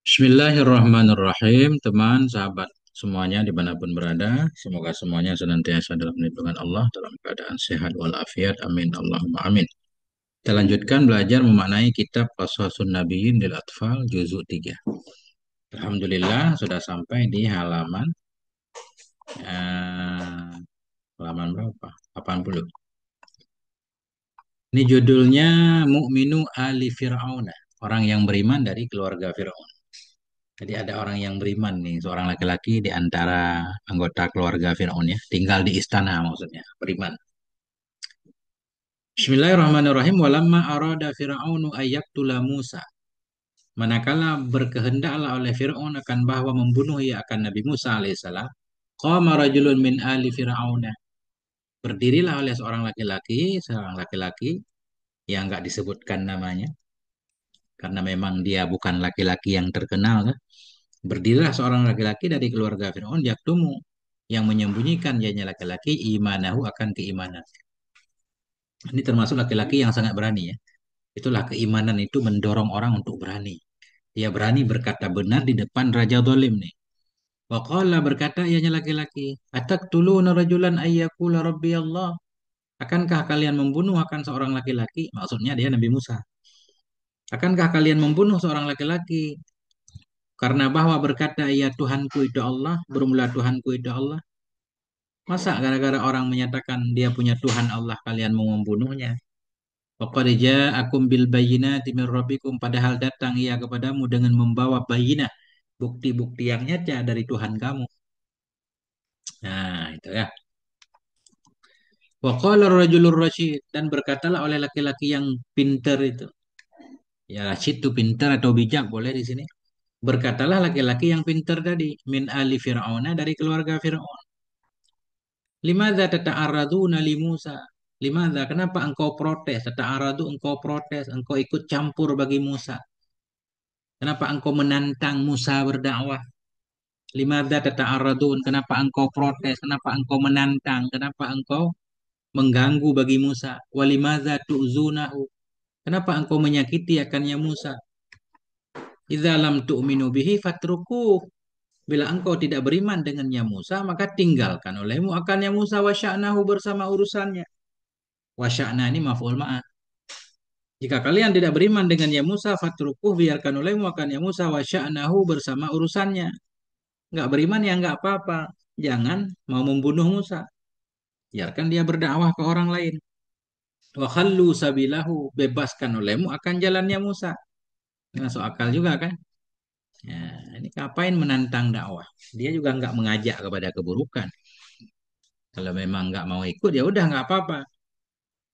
Bismillahirrahmanirrahim, teman, sahabat semuanya dimanapun berada. Semoga semuanya senantiasa dalam lindungan Allah, dalam keadaan sehat walafiat. Amin. Allahumma amin. Kita lanjutkan belajar memaknai kitab Qasasun Nabiyyin lil Atfal, Juzuk 3. Alhamdulillah, sudah sampai di eh, halaman berapa? 80. Ini judulnya Mu'minu Ali Fir'aun. Orang yang beriman dari keluarga Fir'aun. Jadi ada orang yang beriman nih, seorang laki-laki di antara anggota keluarga Fir'aun ya, tinggal di istana maksudnya, beriman. Bismillahirrahmanirrahim. Walamma arada Fir'aunu ayyaktula Musa. Manakala berkehendaklah oleh Fir'aun akan bahwa membunuh ia akan Nabi Musa alaihissalam. Qama rajulun min ali Fir'auna. Berdirilah oleh seorang laki-laki yang enggak disebutkan namanya, karena memang dia bukan laki-laki yang terkenal kan. Berdirilah seorang laki-laki dari keluarga Fir'aun yaktumu yang menyembunyikan jadinya laki-laki imanahu akan keimanan. Ini termasuk laki-laki yang sangat berani ya. Itulah keimanan itu mendorong orang untuk berani. Dia berani berkata benar di depan raja zalim nih. Waqala berkata ianya laki-laki, ataqtuluna rajulan ayyakula rabbi Allah. Akankah kalian membunuh akan seorang laki-laki? Maksudnya dia Nabi Musa. Akankah kalian membunuh seorang laki-laki karena bahwa berkata ia Tuhanku itu Allah, bermula Tuhanku itu Allah? Masa gara-gara orang menyatakan dia punya Tuhan Allah kalian mau membunuhnya? Faqad ja'akum bil bayyinati min rabbikum, padahal datang ia kepadamu dengan membawa bayinah, bukti-bukti yang nyata dari Tuhan kamu. Nah, itu ya. Wa qala ar-rajulur rasyid, dan berkatalah oleh laki-laki yang pintar itu. Ya, rasyid itu pintar atau bijak boleh di sini. Berkatalah laki-laki yang pintar tadi, min ali Fir'auna, dari keluarga Fir'aun. Limadza tata'arraduna li Musa? Limadza? Kenapa engkau protes? Tata'arradu, engkau protes, engkau ikut campur bagi Musa. Kenapa engkau menantang Musa berdakwah? Limadza tata'arradun? Kenapa engkau protes? Kenapa engkau menantang? Kenapa engkau mengganggu bagi Musa? Walimadza tu'zunahu? Kenapa engkau menyakiti akannya Musa? Idza lam tu'minu bihi fatrukuh. Bila engkau tidak beriman dengannya Musa, maka tinggalkan olehmu akannya Musa wa sya'nahu, bersama urusannya. Wa sya'na ini maf'ul ma'ah. Jika kalian tidak beriman dengannya Musa, fatrukuh, biarkan olehmu akannya Musa wa sya'nahu, bersama urusannya. Nggak beriman ya nggak apa-apa. Jangan mau membunuh Musa. Biarkan dia berdakwah ke orang lain. Wa khallu sabilahu, bebaskan olehmu akan jalannya Musa. Ini masuk akal juga kan? Ya, ini ngapain menantang dakwah? Dia juga nggak mengajak kepada keburukan. Kalau memang nggak mau ikut ya udah nggak apa-apa.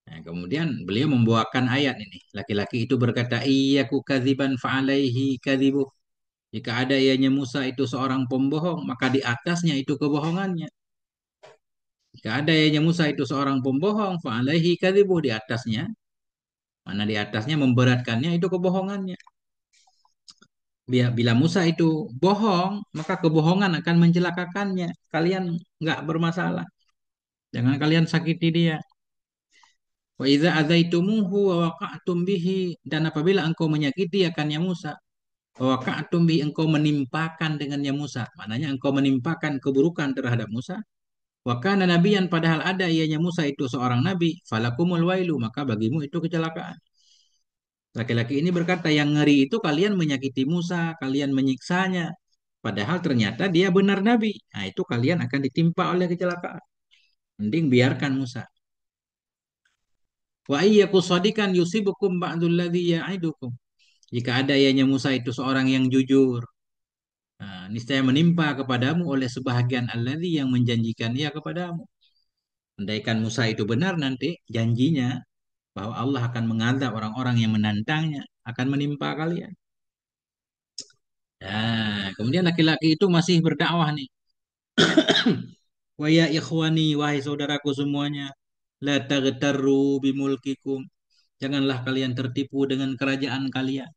Nah, kemudian beliau membawakan ayat ini. Laki-laki itu berkata, "Iyyaku kadziban fa'alaihi kadzibuh." Jika ada ianya Musa itu seorang pembohong, maka di atasnya itu kebohongannya. Jika ada ianya Musa itu seorang pembohong, fa'alaihi kadzibuh, di atasnya. Mana di atasnya memberatkannya itu kebohongannya. Bila Musa itu bohong, maka kebohongan akan mencelakakannya. Kalian nggak bermasalah. Jangan kalian sakiti dia. Wa idza adaitumuhu wa waqa'tum bihi, dan apabila engkau menyakiti akannya Musa, wa waqa'tum bihi, engkau menimpakan dengannya Musa, maknanya engkau menimpakan keburukan terhadap Musa. Wa kana nabiyan, padahal ada ianya Musa itu seorang nabi, falakumul wailu, maka bagimu itu kecelakaan. Laki-laki ini berkata, yang ngeri itu kalian menyakiti Musa, kalian menyiksanya, padahal ternyata dia benar nabi. Nah, itu kalian akan ditimpa oleh kecelakaan. Mending biarkan Musa. Wa iyyaku shadikan yusibukum ba'dul ladzi ya'idukum. Jika ada ianya Musa itu seorang yang jujur, nah, niscaya menimpa kepadamu oleh sebahagian alladzi yang menjanjikan ia kepadamu. Andaikan Musa itu benar, nanti janjinya bahwa Allah akan mengadab orang-orang yang menantangnya, akan menimpa kalian. Nah, kemudian laki-laki itu masih berdakwah nih. Wa ya ikhwani, wahai saudaraku semuanya, la taghtarru bimulkikum. Janganlah kalian tertipu dengan kerajaan kalian.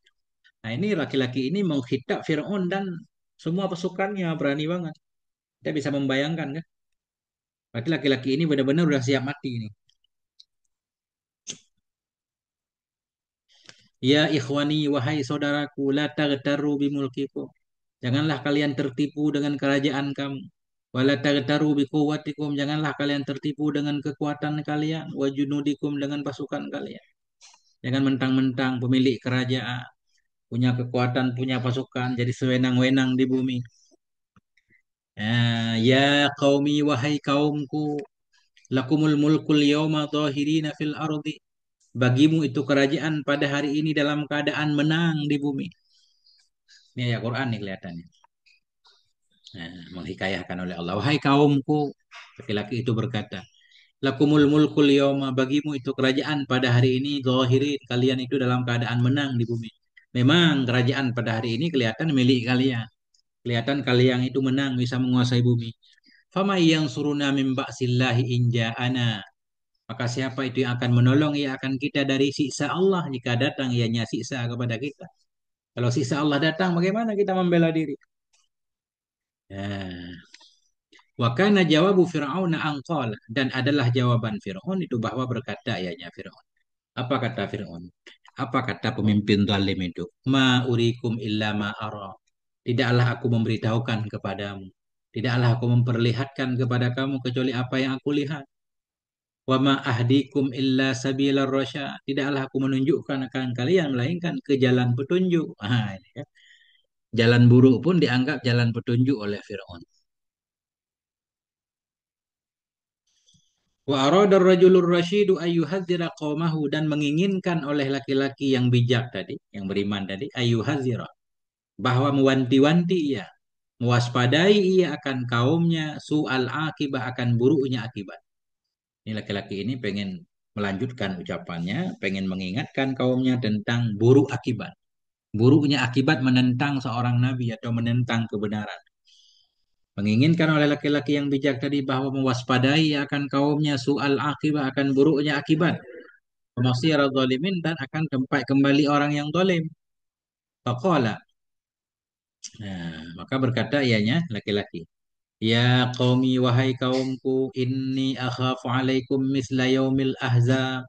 Nah, ini laki-laki ini menghitab Firaun dan semua pasukannya, berani banget. Kita bisa membayangkan kan? Berarti laki-laki ini benar-benar udah siap mati ini. Ya ikhwani, wahai saudaraku, la taghtaru bimulkikum. Janganlah kalian tertipu dengan kerajaan kamu. Wala taghtaru biquwwatikum. Janganlah kalian tertipu dengan kekuatan kalian. Wa junudikum, dengan pasukan kalian. Jangan mentang-mentang pemilik kerajaan, punya kekuatan, punya pasukan, jadi sewenang-wenang di bumi. Ya qaumi, wahai kaumku, lakumul mulkul yawma dhahirina fil ardi. Bagimu itu kerajaan pada hari ini dalam keadaan menang di bumi. Ini ayat Quran nih kelihatannya. Menghikayahkan oleh Allah. Wahai kaumku, laki-laki itu berkata, lakumul mulkul yawma, bagimu itu kerajaan pada hari ini, zahirin, kalian itu dalam keadaan menang di bumi. Memang kerajaan pada hari ini kelihatan milik kalian. Kelihatan kalian itu menang, bisa menguasai bumi. Fama yang suruna min ba'sillahi inja'ana. Maka siapa itu yang akan menolong ia akan kita dari siksa Allah jika datang ianya siksa kepada kita. Kalau siksa Allah datang, bagaimana kita membela diri? Ya. Wa kana jawabu Fir'aun angqala, dan adalah jawaban Fir'aun itu bahwa berkata ianya Fir'aun. Apa kata Fir'aun? Apa kata pemimpin zalim itu? Ma urikum illa ma ara. Tidaklah aku memberitahukan kepadamu. Tidaklah aku memperlihatkan kepada kamu kecuali apa yang aku lihat. Wa ma ahdikum illa sabilar rasyad. Tidaklah aku menunjukkan akan kalian melainkan ke jalan petunjuk. Ini ya. Jalan buruk pun dianggap jalan petunjuk oleh Firaun. Wa arada ar-rajulur rasyidu ayyuhadzira qaumahu, dan menginginkan oleh laki-laki yang bijak tadi, yang beriman tadi, ayyuhadzira, bahwa mewanti-wanti ia, mewaspadai ia akan kaumnya, su'al akibah, akan buruknya akibat. Ini laki-laki ini pengen melanjutkan ucapannya, pengen mengingatkan kaumnya tentang buruk akibat. Buruknya akibat menentang seorang nabi atau menentang kebenaran. Menginginkan oleh laki-laki yang bijak tadi bahwa mewaspadai akan kaumnya su'al akibat, akan buruknya akibat. Masyiral zalimin, dan akan tempat kembali orang yang zalim. Faqala. Maka berkata ianya laki-laki. Ya qaumi, wahai kaumku, inni akhafu alaikum misla yaumil ahzab.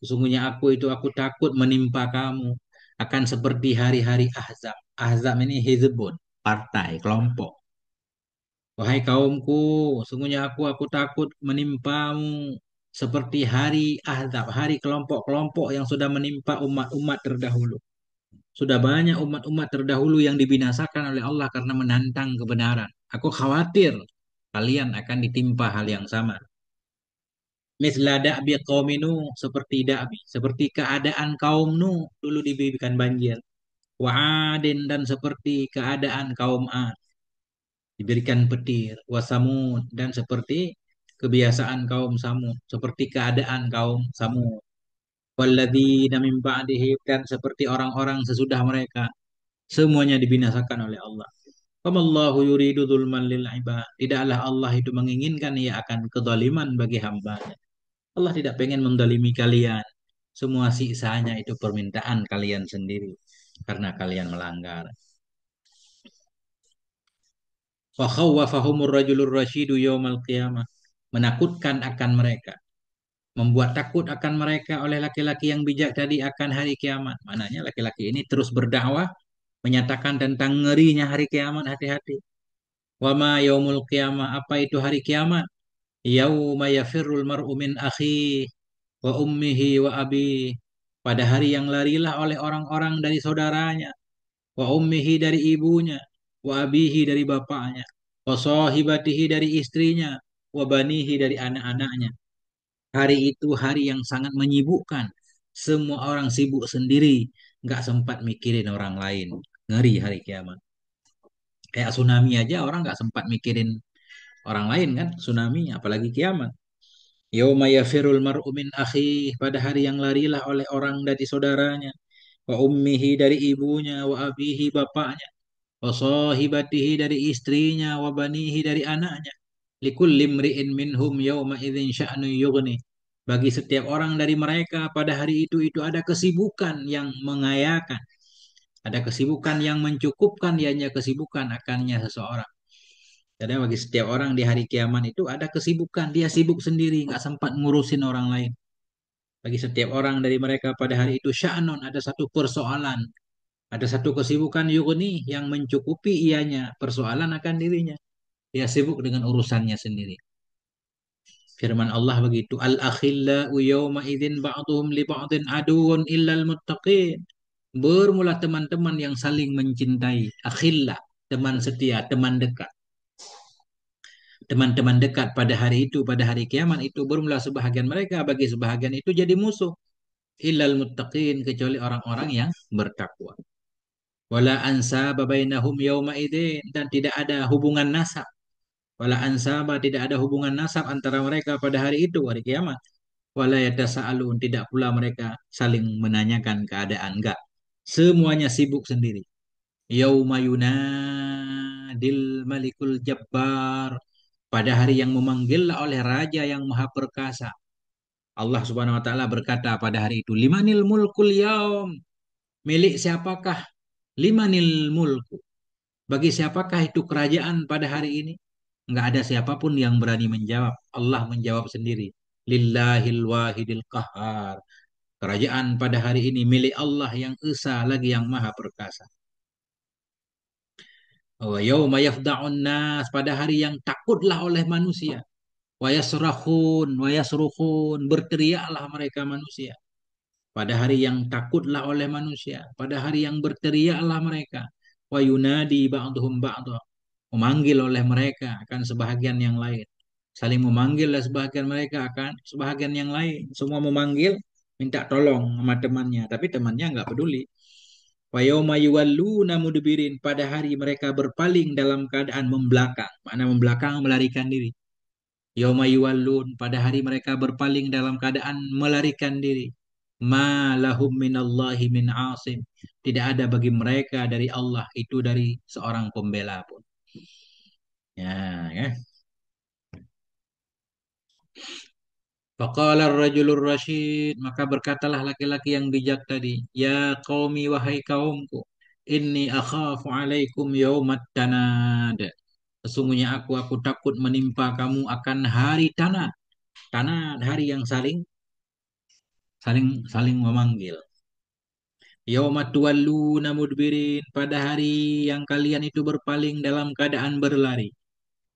Sesungguhnya aku takut menimpa kamu akan seperti hari-hari Ahzab. Ahzab ini hizbun, partai, kelompok. Wahai kaumku, sesungguhnya aku takut menimpamu seperti hari Ahzab, hari kelompok-kelompok yang sudah menimpa umat-umat terdahulu. Sudah banyak umat-umat terdahulu yang dibinasakan oleh Allah karena menantang kebenaran. Aku khawatir kalian akan ditimpa hal yang sama. Misla da'bi qaumi Nuh, seperti da'bi, seperti keadaan kaum Nuh dulu diberikan banjir. Wa adin, dan seperti keadaan kaum Ad diberikan petir. Wa Samud, dan seperti kebiasaan kaum Samud, seperti keadaan kaum Samud. Walladzina min ba'dihim, dan seperti orang-orang sesudah mereka, semuanya dibinasakan oleh Allah. Wamallahu yuridu dzulman lil ibad. Tidaklah Allah itu menginginkan ia akan kezaliman bagi hamba. Allah tidak pengen mendalimi kalian. Semua siksanya itu permintaan kalian sendiri karena kalian melanggar. Wa khawwafahumur rajulur rasyidu yaumal qiyamah. Menakutkan akan mereka, membuat takut akan mereka oleh laki-laki yang bijak tadi akan hari kiamat. Mananya laki-laki ini terus berdakwah menyatakan tentang ngerinya hari kiamat, hati-hati. Wa ma yaumul qiyamah, apa itu hari kiamat? Yauma yafirrul mar'u min akhihi wa ummihi wa abi. Pada hari yang larilah oleh orang-orang dari saudaranya, wa ummihi dari ibunya, wa abihi dari bapaknya, wa sahibatihi dari istrinya, wa banihi dari anak-anaknya. Hari itu hari yang sangat menyibukkan. Semua orang sibuk sendiri, nggak sempat mikirin orang lain. Ngeri hari kiamat. Kayak tsunami aja orang nggak sempat mikirin orang lain kan, tsunami apalagi kiamat. Yauma yafirul mar'u min akhihi, pada hari yang larilah oleh orang dari saudaranya, wa ummihi dari ibunya, wa abihi bapaknya, wa sahibatihi dari istrinya, wa banihi dari anaknya. Likulli imri'in minhum yauma idzin sya'nu yughni. Bagi setiap orang dari mereka pada hari itu ada kesibukan yang mengayakan, ada kesibukan yang mencukupkan, ianya kesibukan akannya seseorang. Jadi bagi setiap orang di hari kiamat itu ada kesibukan, dia sibuk sendiri, nggak sempat ngurusin orang lain. Bagi setiap orang dari mereka pada hari itu sya'nun, ada satu persoalan, ada satu kesibukan yughni yang mencukupi ianya persoalan akan dirinya. Dia sibuk dengan urusannya sendiri. Firman Allah begitu, al-akhillau yawma idzin ba'dhum li ba'dhin aduwwun illal muttaqin. Bermula teman-teman yang saling mencintai, akhilla, teman setia, teman dekat. Teman-teman dekat pada hari itu, pada hari kiamat itu bermula sebahagian mereka bagi sebahagian itu jadi musuh. Illal muttaqin, kecuali orang-orang yang bertakwa. Wala ansaba bainahum yawma idzin, dan tidak ada hubungan nasab. Wala ansaba, tidak ada hubungan nasab antara mereka pada hari itu, hari kiamat. Wala yatasaalun, tidak pula mereka saling menanyakan keadaan, enggak. Semuanya sibuk sendiri. Yauma yunadil malikul jabbar, pada hari yang memanggil oleh raja yang maha perkasa. Allah Subhanahu wa taala berkata pada hari itu, limanil mulkul yaum, milik siapakah, limanil mulku, bagi siapakah itu kerajaan pada hari ini? Enggak ada siapapun yang berani menjawab. Allah menjawab sendiri. Lillahil wahidil qahar. Kerajaan pada hari ini milik Allah yang esa lagi yang maha perkasa. Wa yauma yafda'un nas, pada hari yang takutlah oleh manusia. Wa yasrukhun, berteriaklah mereka manusia. Pada hari yang takutlah oleh manusia, pada hari yang berteriaklah mereka. Wa yunadi ba'duhum ba'dha, memanggil oleh mereka akan sebahagian yang lain. Saling memanggil oleh sebahagian mereka akan sebahagian yang lain. Semua memanggil, minta tolong sama temannya, tapi temannya nggak peduli. Wa yauma yuwalluna mudbirin, pada hari mereka berpaling dalam keadaan membelakang. Makna membelakang, melarikan diri. Yauma yuwallun, pada hari mereka berpaling dalam keadaan melarikan diri. Ma lahum minallahi min asim, tidak ada bagi mereka dari Allah itu dari seorang pembela pun. Ya, ya. Faqala ar-rajulur rasyid, maka berkatalah laki-laki yang bijak tadi, ya qaumi, wahai kaumku, inni akhafu alaikum yaumat tanad. Sesungguhnya aku takut menimpa kamu akan hari tanad. Tanad, hari yang saling saling saling memanggil. Yaumat tuwalluna mudbirin, pada hari yang kalian itu berpaling dalam keadaan berlari.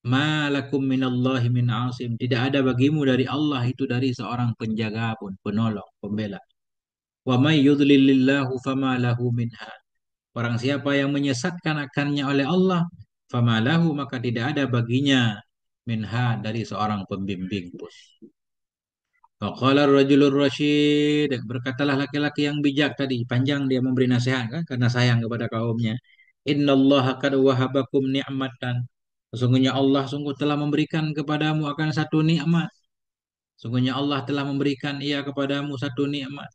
Malakum minallahi min asim. Tidak ada bagimu dari Allah itu dari seorang penjaga pun, penolong, pembela. Wa may yudlilillahu fama lahu min had. Barang siapa yang menyesatkan akannya oleh Allah, fama lahu, maka tidak ada baginya min had, dari seorang pembimbing pun. Faqala ar-rajulur rasyid, berkatalah laki-laki yang bijak tadi, panjang dia memberi nasihat kan karena sayang kepada kaumnya. Innallaha qad wahabakum ni'matan. Sesungguhnya Allah sungguh telah memberikan kepadamu akan satu nikmat. Sungguhnya Allah telah memberikan ia kepadamu satu nikmat.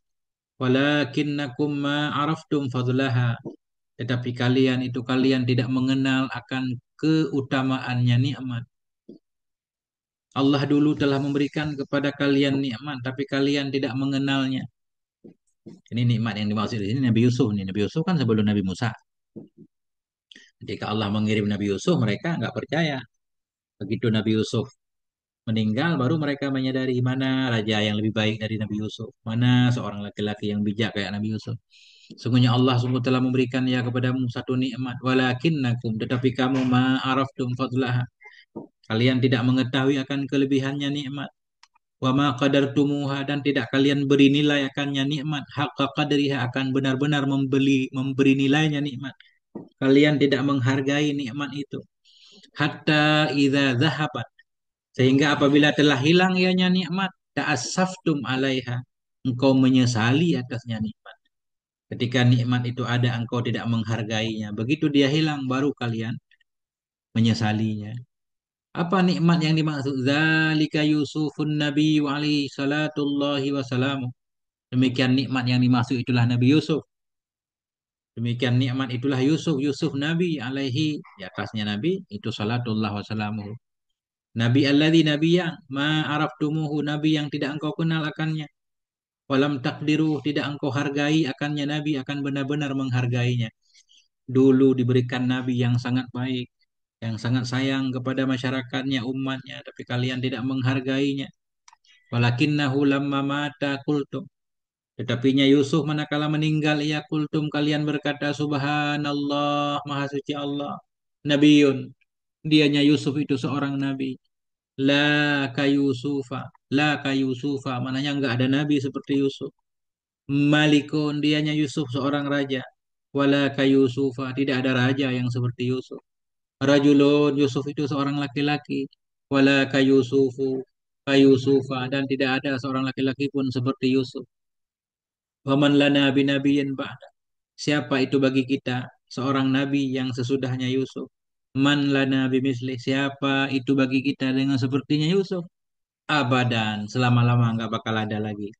Walakinnakum ma araftum fadlaha. Tetapi kalian tidak mengenal akan keutamaannya nikmat. Allah dulu telah memberikan kepada kalian nikmat, tapi kalian tidak mengenalnya. Ini nikmat yang dimaksud di sini Nabi Yusuf nih. Nabi Yusuf kan sebelum Nabi Musa. Ketika Allah mengirim Nabi Yusuf, mereka nggak percaya. Begitu Nabi Yusuf meninggal, baru mereka menyadari mana raja yang lebih baik dari Nabi Yusuf, mana seorang laki-laki yang bijak kayak Nabi Yusuf. Sungguhnya Allah sungguh telah memberikan ya kepadamu satu nikmat, walakinnakum, tetapi kamu ma'araftum fadlaha. Kalian tidak mengetahui akan kelebihannya nikmat. Wa ma qadartumuha, dan tidak kalian beri nilai akannya nikmat. Haqqa qadriha, akan benar-benar memberi nilainya nikmat. Kalian tidak menghargai nikmat itu. Hatta idza zahabat, sehingga apabila telah hilang ianya nikmat, ta'assaftum alaiha, engkau menyesali atasnya nikmat. Ketika nikmat itu ada, engkau tidak menghargainya. Begitu dia hilang, baru kalian menyesalinya. Apa nikmat yang dimaksud? Zalika Yusufun Nabi wa alaihi salatullahi wassalamu. Demikian nikmat yang dimaksud itulah Nabi Yusuf. Demikian nikmat itulah Yusuf. Yusuf Nabi alaihi, di atasnya Nabi, itu salatullah wassalamu. Nabi alladzi, nabi yang ma'araftumuhu, nabi yang tidak engkau kenal akannya. Walam takdiru, tidak engkau hargai akannya, nabi akan benar-benar menghargainya. Dulu diberikan nabi yang sangat baik, yang sangat sayang kepada masyarakatnya, umatnya, tapi kalian tidak menghargainya. Walakinnahu lamma mata qultum. Tetapinya Yusuf manakala meninggal ia kultum kalian berkata subhanallah maha suci Allah. Nabiun. Dianya Yusuf itu seorang nabi. La ka Yusufa. La ka Yusufa. Mananya enggak ada nabi seperti Yusuf. Malikun. Dianya Yusuf seorang raja. Wala ka Yusufa. Tidak ada raja yang seperti Yusuf. Rajulun. Yusuf itu seorang laki-laki. Wala ka Yusufu. Ka Yusufa. Dan tidak ada seorang laki-laki pun seperti Yusuf. Waman lana binabiyin ba'da. Siapa itu bagi kita seorang nabi yang sesudahnya Yusuf? Man lana bimisli. Siapa itu bagi kita dengan sepertinya Yusuf? Abadan, selama-lama nggak bakal ada lagi.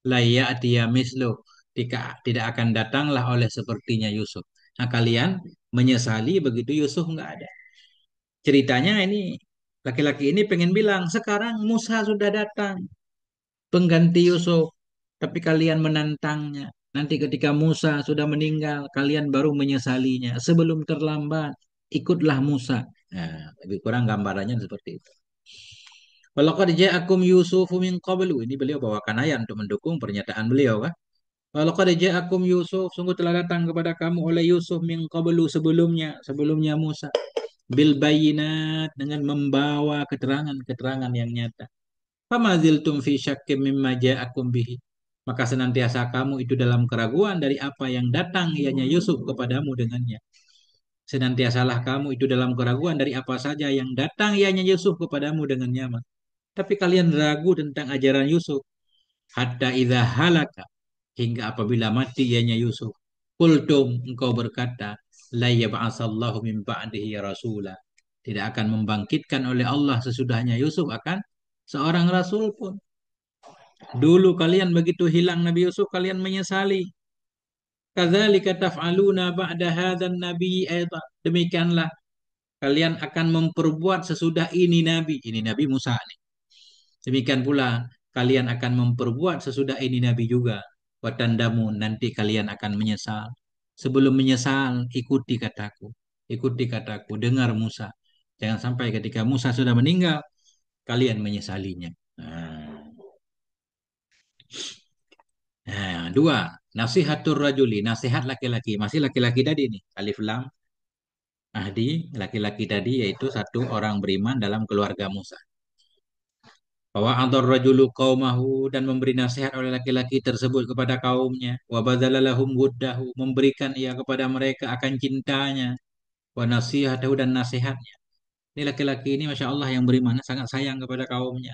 La ya'tiya mislu. Tidak akan datanglah oleh sepertinya Yusuf. Nah, kalian menyesali begitu Yusuf nggak ada. Ceritanya ini laki-laki ini pengen bilang, sekarang Musa sudah datang pengganti Yusuf, tapi kalian menantangnya. Nanti ketika Musa sudah meninggal, kalian baru menyesalinya. Sebelum terlambat, ikutlah Musa. Nah, lebih kurang gambarannya seperti itu. Walaqad ja'akum Yusufu min qablu. Ini beliau bawakan ayat untuk mendukung pernyataan beliau kan. Walaqad ja'akum Yusuf, sungguh telah datang kepada kamu oleh Yusuf min qablu sebelumnya Musa. Bil bayinat dengan membawa keterangan-keterangan yang nyata. Famaziltum fi syakkim mimma ja'akum bihi. Maka senantiasa kamu itu dalam keraguan dari apa yang datang ianya Yusuf kepadamu dengannya. Senantiasalah kamu itu dalam keraguan dari apa saja yang datang ianya Yusuf kepadamu dengannya. Tapi kalian ragu tentang ajaran Yusuf. Hatta idza halaka. Hingga apabila mati ianya Yusuf. Kultum engkau berkata. La yab'asallahu min ba'dihi rasula. Tidak akan membangkitkan oleh Allah sesudahnya Yusuf akan seorang rasul pun. Dulu kalian begitu hilang Nabi Yusuf, kalian menyesali. Kadzalika taf'aluna ba'da hadzal nabi aidan. Demikianlah kalian akan memperbuat sesudah ini nabi. Ini Nabi Musa nih. Demikian pula kalian akan memperbuat sesudah ini nabi juga. Watandamun nanti kalian akan menyesal. Sebelum menyesal, ikuti kataku. Ikuti kataku, dengar Musa. Jangan sampai ketika Musa sudah meninggal, kalian menyesalinya. Nah. Nah, dua, nasihatur rajuli, nasihat laki-laki. Masih laki-laki tadi nih, alif lam ahdi, laki-laki tadi yaitu satu orang beriman dalam keluarga Musa. Bahwa antar rajulu qaumahu dan memberi nasihat oleh laki-laki tersebut kepada kaumnya. Wa badzalalahum wuddahu, memberikan ia kepada mereka akan cintanya. Wa nasihatahu dan nasihatnya. Ini laki-laki ini Masya Allah yang beriman sangat sayang kepada kaumnya.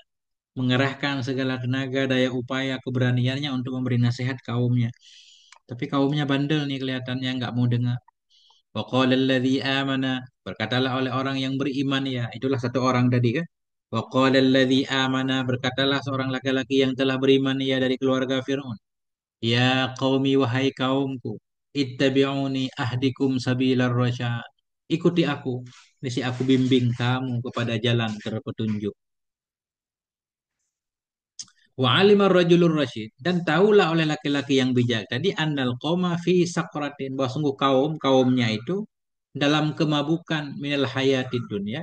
Mengerahkan segala tenaga, daya upaya, keberaniannya untuk memberi nasihat kaumnya. Tapi kaumnya bandel nih kelihatannya nggak mau dengar. Wa qala alladzi amana, berkatalah oleh orang yang beriman ya, itulah satu orang tadi kan. Wa qala alladzi amana, berkatalah seorang laki-laki yang telah beriman ya dari keluarga Firaun. Ya qaumi wahai kaumku, ittabi'uni ahdikum sabilar rasyad. Ikuti aku, nisi aku bimbing kamu kepada jalan terpetunjuk. Wa alimar rajulur rasyid dan tahulah oleh laki-laki yang bijak tadi annal qauma fi sakratin bahwa sungguh kaumnya itu dalam kemabukan minal hayatid dunia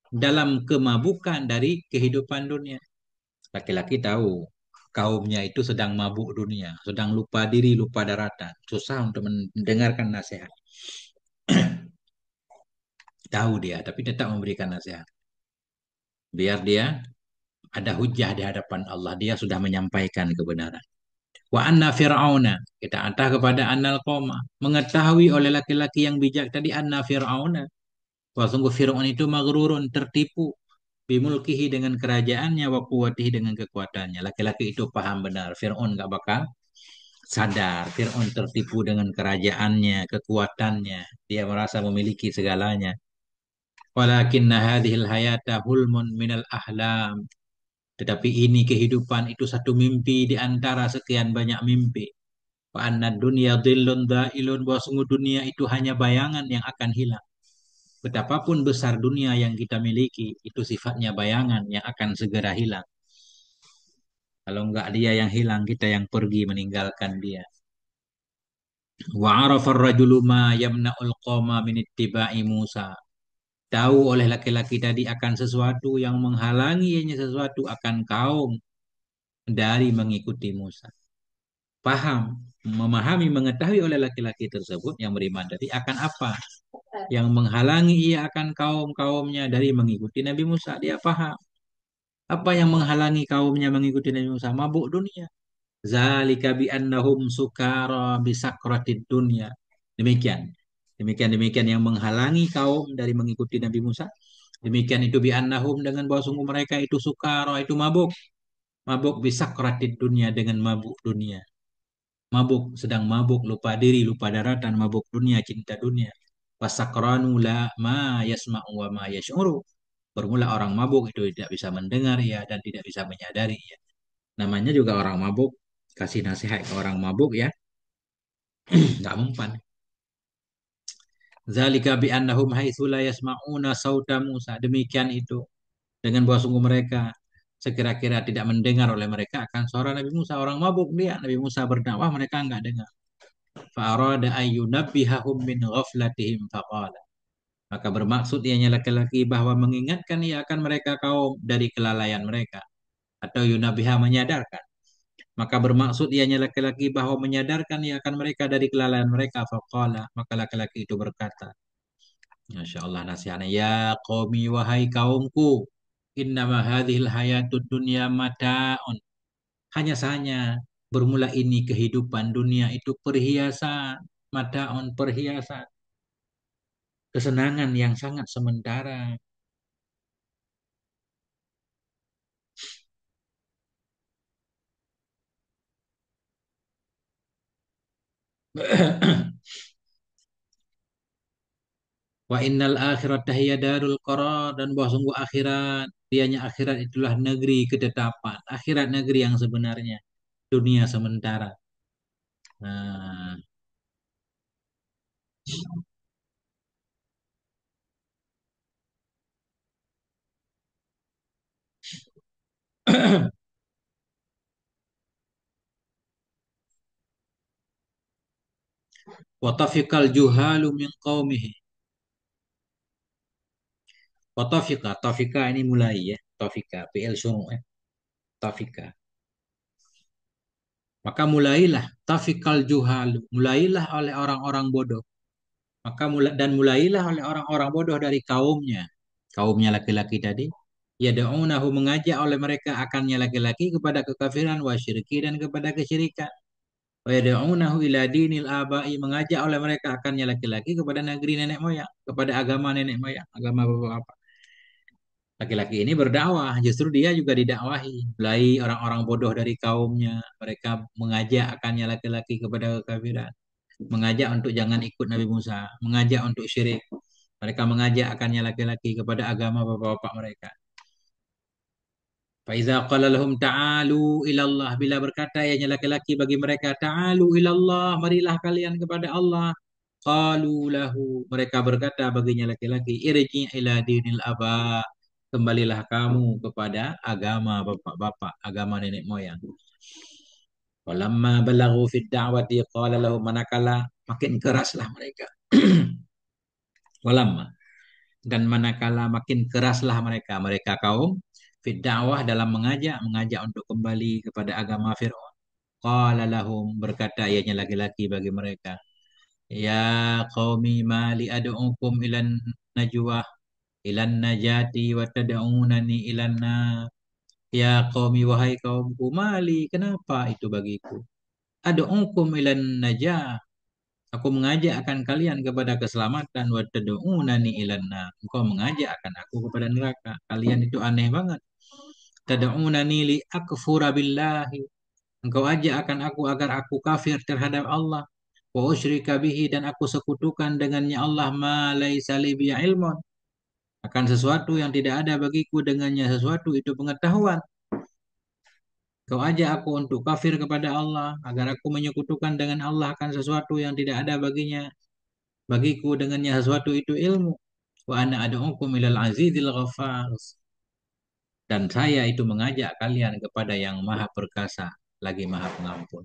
dalam kemabukan dari kehidupan dunia. Laki-laki tahu kaumnya itu sedang mabuk dunia, sedang lupa diri, lupa daratan, susah untuk mendengarkan nasihat. Tahu dia tapi tetap memberikan nasihat. Biar dia ada hujah di hadapan Allah, dia sudah menyampaikan kebenaran. Wa anna fir'auna. Kita antah kepada annal qoma. Mengetahui oleh laki-laki yang bijak tadi anna fir'auna. Wah sungguh Fir'aun itu maghrurun, tertipu. Bimulkihi dengan kerajaannya, wa quwwatihi dengan kekuatannya. Laki-laki itu paham benar. Fir'aun gak bakal sadar. Fir'aun tertipu dengan kerajaannya, kekuatannya. Dia merasa memiliki segalanya. Walakinna hadhil hayata hulmun minal ahlam. Tetapi ini kehidupan itu satu mimpi di antara sekian banyak mimpi. Wa anna dunya dhillun dhailun, bahwa sungguh dunia itu hanya bayangan yang akan hilang. Betapapun besar dunia yang kita miliki, itu sifatnya bayangan yang akan segera hilang. Kalau enggak dia yang hilang, kita yang pergi meninggalkan dia. Wa arafa ar-rajulu ma yamna'ul qawma min ittiba'i Musa. Tahu oleh laki-laki tadi akan sesuatu yang menghalangi sesuatu akan kaum dari mengikuti Musa. Paham, memahami, mengetahui oleh laki-laki tersebut yang beriman tadi akan apa yang menghalangi ia akan kaum-kaumnya dari mengikuti Nabi Musa. Dia paham. Apa yang menghalangi kaumnya mengikuti Nabi Musa? Mabuk dunia. Zalika bi annahum sukara bi sakratid dunya. Demikian. Demikian yang menghalangi kaum dari mengikuti Nabi Musa. Demikian itu bi annahum dengan bahwa sungguh mereka itu sukara, itu mabuk. Mabuk bi sakratid dunya dengan mabuk dunia. Mabuk, sedang mabuk, lupa diri, lupa daratan, mabuk dunia, cinta dunia. Wasakranu la ma yasma'u wa ma yash'uru. Bermula orang mabuk itu tidak bisa mendengar ya dan tidak bisa menyadari ya. Namanya juga orang mabuk, kasih nasihat ke orang mabuk ya, nggak mempan. Zalika bi annahum haitsu la yasma'una sauta Musa. Demikian itu dengan bahwa sungguh mereka sekira-kira tidak mendengar oleh mereka akan suara Nabi Musa. Orang mabuk dia, Nabi Musa berdakwah mereka enggak dengar. Fa'arada ayyunabbihahum min ghaflatihim faqala. Maka bermaksud ianya laki-laki bahwa mengingatkan ia akan mereka kaum dari kelalaian mereka. Atau yunabiha menyadarkan. Maka bermaksud ianya laki-laki bahwa menyadarkan ia akan mereka dari kelalaian mereka. Faqala. Maka laki-laki itu berkata. Masya Allah nasihatnya. Ya qaumi wahai kaumku. Innama hadhil hayatud dunya mata'un. Hanya saja bermula ini kehidupan dunia itu perhiasan. Mata'un perhiasan. Kesenangan yang sangat sementara. Wa innal akhirata hiya darul qarar dan bahwa sungguh akhirat dianya akhirat itulah negeri ketetapan. Akhirat negeri yang sebenarnya. Dunia sementara. Nah. Wa tafiqal juhalu min qaumihi. Wa tafiqa. Tafiqa ini mulai ya. Tafiqa. PL syuru' ya. Tafiqa. Maka mulailah. Tafiqal juhalu. Mulailah oleh orang-orang bodoh. Dan mulailah oleh orang-orang bodoh dari kaumnya. Kaumnya laki-laki tadi. Yad'unahu mengajak oleh mereka akannya laki-laki kepada kekafiran wa syirki dan kepada kesyirikan. Wa yad'unahu ila dinil abai mengajak oleh mereka akannya laki-laki kepada negeri nenek moyang, kepada agama nenek moyang, agama bapak-bapak. Laki-laki ini berdakwah, justru dia juga didakwahi. Mulai orang-orang bodoh dari kaumnya, mereka mengajak akannya laki-laki kepada kekafiran, mengajak untuk jangan ikut Nabi Musa, mengajak untuk syirik. Mereka mengajak akannya laki-laki kepada agama bapak-bapak mereka. Faiza qala lahum ta'alu ilallah bila berkata ianya laki-laki bagi mereka ta'alu ilallah marilah kalian kepada Allah qalu lahu mereka berkata baginya laki-laki irji ila dinil aba kembalilah kamu kepada agama bapak-bapak agama nenek moyang walamma balaghu fid da'wati qala lahum manakala makin keraslah mereka walamma dan manakala makin keraslah mereka kaum fid dakwah dalam mengajak untuk kembali kepada agama Firaun. Qala lahum berkata ianya laki-laki bagi mereka, ya qaumi mali ad'ukum ilan najwa ilan najati wa tad'unani ilan nar. Ya qaumi wahai kaumku mali kenapa itu bagiku? Ad'ukum ilan najah. Aku mengajak akan kalian kepada keselamatan wa tad'unani ilan nar. Engkau mengajak akan aku kepada neraka. Kalian itu aneh banget. Tad'unani li akfura billahi. Engkau ajak akan aku agar aku kafir terhadap Allah. Wa usyrika bihi dan aku sekutukan dengannya Allah ma laisa li bi ilmun. Akan sesuatu yang tidak ada bagiku dengannya sesuatu itu pengetahuan. Kau ajak aku untuk kafir kepada Allah agar aku menyekutukan dengan Allah akan sesuatu yang tidak ada bagiku dengannya sesuatu itu ilmu. Wa ana ad'ukum ilal azizil ghafar. Dan saya itu mengajak kalian kepada yang maha perkasa lagi maha pengampun.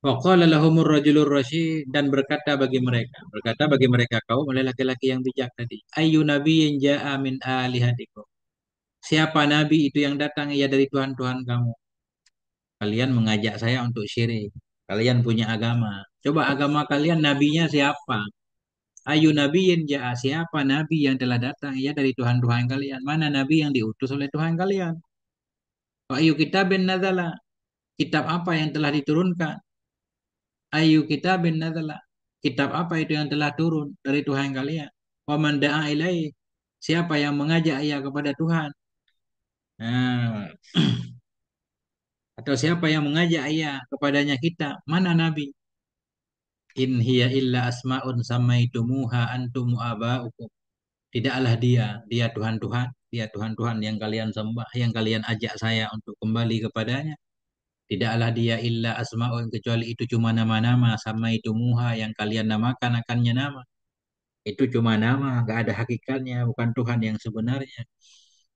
Wa qala lahumur rajulur rasyid dan berkata bagi mereka kaum oleh laki-laki yang bijak tadi, ayyu nabiyyin ja'a min alihatikum. Siapa nabi itu yang datang ia dari Tuhan-Tuhan kamu? Kalian mengajak saya untuk syirik. Kalian punya agama. Coba agama kalian nabinya siapa? Ayu nabiyyin ja'a siapa nabi yang telah datang ia dari Tuhan-Tuhan kalian? Mana nabi yang diutus oleh Tuhan kalian? Wa ayu kitabin nazala? Kitab apa yang telah diturunkan? Ayu kitabin nazala? Kitab apa itu yang telah turun dari Tuhan kalian? Wa man da'a ilaih? Siapa yang mengajak ia kepada Tuhan? Nah, atau siapa yang mengajak ia kepadanya kita? Mana nabi? In hiya illa asma'un samaitumuha antum aba'ukum. Tidaklah dia Tuhan-Tuhan, dia Tuhan-Tuhan yang kalian sembah, yang kalian ajak saya untuk kembali kepadanya. Tidaklah dia illa asma'un kecuali itu cuma nama-nama samaitumuha yang kalian namakan akannya nama. Itu cuma nama, nggak ada hakikatnya, bukan Tuhan yang sebenarnya.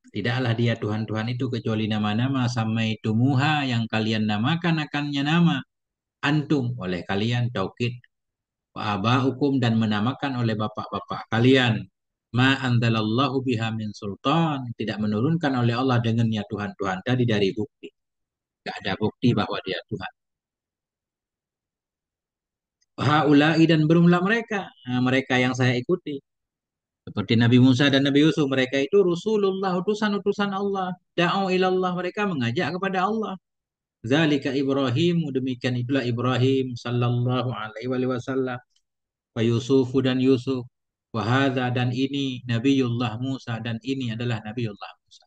Tidaklah dia Tuhan-Tuhan itu kecuali nama-nama samaitumuha yang kalian namakan akannya nama. Antum oleh kalian taukid wa aba'ukum dan menamakan oleh bapak-bapak kalian. Ma anzalallahu biha min sultan. Tidak menurunkan oleh Allah dengannya Tuhan-Tuhan tadi dari bukti. Tidak ada bukti bahwa dia Tuhan. Haulai dan berumlah mereka. Nah, mereka yang saya ikuti. Seperti Nabi Musa dan Nabi Yusuf. Mereka itu Rasulullah, utusan-utusan Allah. Da'u ilallah. Mereka mengajak kepada Allah. Zalika Ibrahim. Demikian itulah Ibrahim sallallahu alaihi wasallam. Wa Yusufu dan Yusuf. Wahada dan ini Nabiullah Musa dan ini adalah Nabiullah Musa.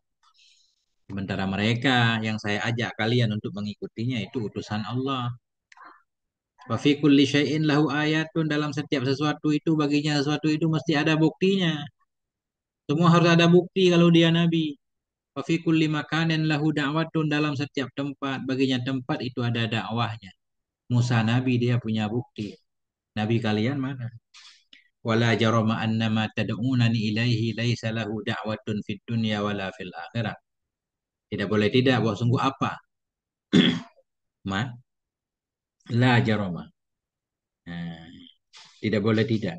Sementara mereka yang saya ajak kalian untuk mengikutinya itu utusan Allah. Wa fi kulli syai'in lahu ayatun dalam setiap sesuatu itu baginya sesuatu itu mesti ada buktinya. Semua harus ada bukti kalau dia nabi. Wa fi kulli makanin lahu da'watun dalam setiap tempat baginya tempat itu ada dakwahnya. Musa nabi dia punya bukti. Nabi kalian mana? Wala jarama annama tad'unani ilaihi laisa lahu da'watun fid dunya wala fil akhirah. Tidak boleh tidak, bahwa sungguh apa? Ma, la jarama. Nah, tidak boleh tidak.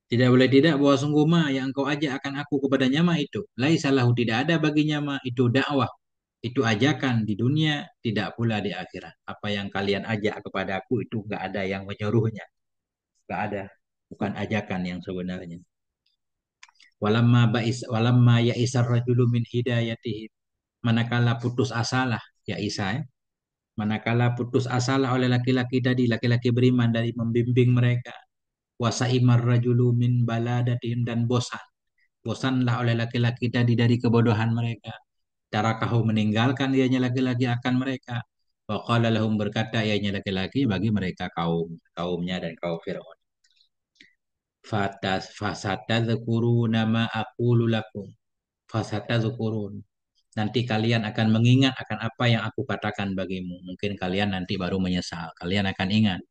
Tidak boleh tidak bahwa sungguh ma yang engkau ajak akan aku kepadanya ma itu. Laisa lahu tidak ada baginya ma itu dakwah. Itu ajakan di dunia, tidak pula di akhirat. Apa yang kalian ajak kepada aku itu enggak ada yang menyuruhnya. Enggak ada. Bukan ajakan yang sebenarnya. Walamma ya'isar rajulu min hidayatihi. Manakala putus asalah ya Isa ya. Manakala putus asalah oleh laki-laki tadi, laki-laki beriman dari membimbing mereka. Wasaimar rajulu min baladatihim dan bosan. Bosanlah oleh laki-laki tadi dari kebodohan mereka. Tarakahum meninggalkan ianya laki-laki akan mereka. Wa qala lahum berkata ianya laki-laki bagi mereka kaumnya dan kaum Firaun. Fasatadzukuruna ma aqulu lakum. Fasatadzukurun. Nanti kalian akan mengingat akan apa yang aku katakan bagimu. Mungkin kalian nanti baru menyesal. Kalian akan ingat.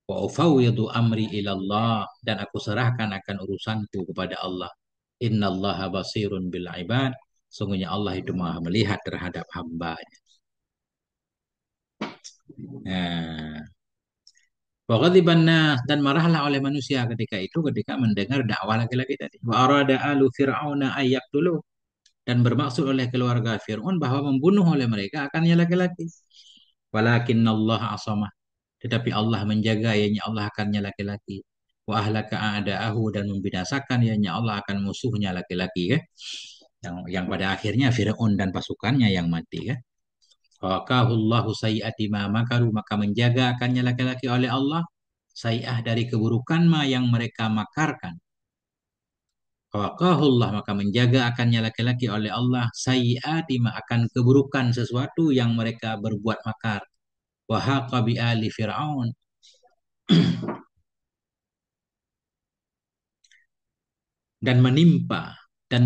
Wa ufawwidu amri ilallah. Dan aku serahkan akan urusanku kepada Allah. Innallaha basirun bil ibad. Sungguhnya Allah itu maha melihat terhadap hambanya. Nah, wa ghadiban nas dan marahlah oleh manusia ketika itu ketika mendengar dakwah laki-laki tadi. Wa arada alu fir'auna ayyaqtulu dan bermaksud oleh keluarga Fir'aun bahwa membunuh oleh mereka akannya laki-laki. Walakin Allah asamah. Tetapi Allah menjaga ianya Allah akannya laki-laki. Wa ahlaka a'da'ahu dan membinasakan ianya Allah akan musuhnya laki-laki ya. Yang pada akhirnya Fir'aun dan pasukannya yang mati ya. Waqahullahu sayyiati ma makaru maka menjaga akannya laki-laki oleh Allah sayi'ah dari keburukan ma yang mereka makarkan. Waqahullah maka menjaga akannya laki-laki oleh Allah sayyiati ma akan keburukan sesuatu yang mereka berbuat makar. Wahaqa bi ali Fir'aun dan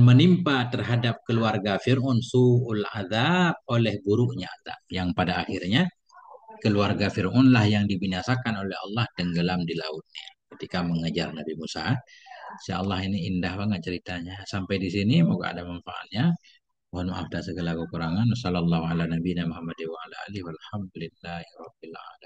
menimpa terhadap keluarga Fir'aun su'ul azab oleh buruknya azab yang pada akhirnya keluarga Fir'aun lah yang dibinasakan oleh Allah tenggelam di lautnya ketika mengejar Nabi Musa. Insya Allah ini indah banget ceritanya. Sampai di sini moga ada manfaatnya. Mohon maaf dan segala kekurangan. Wassalamualaikum warahmatullahi wabarakatuh. Walhamdulillahirabbil alamin.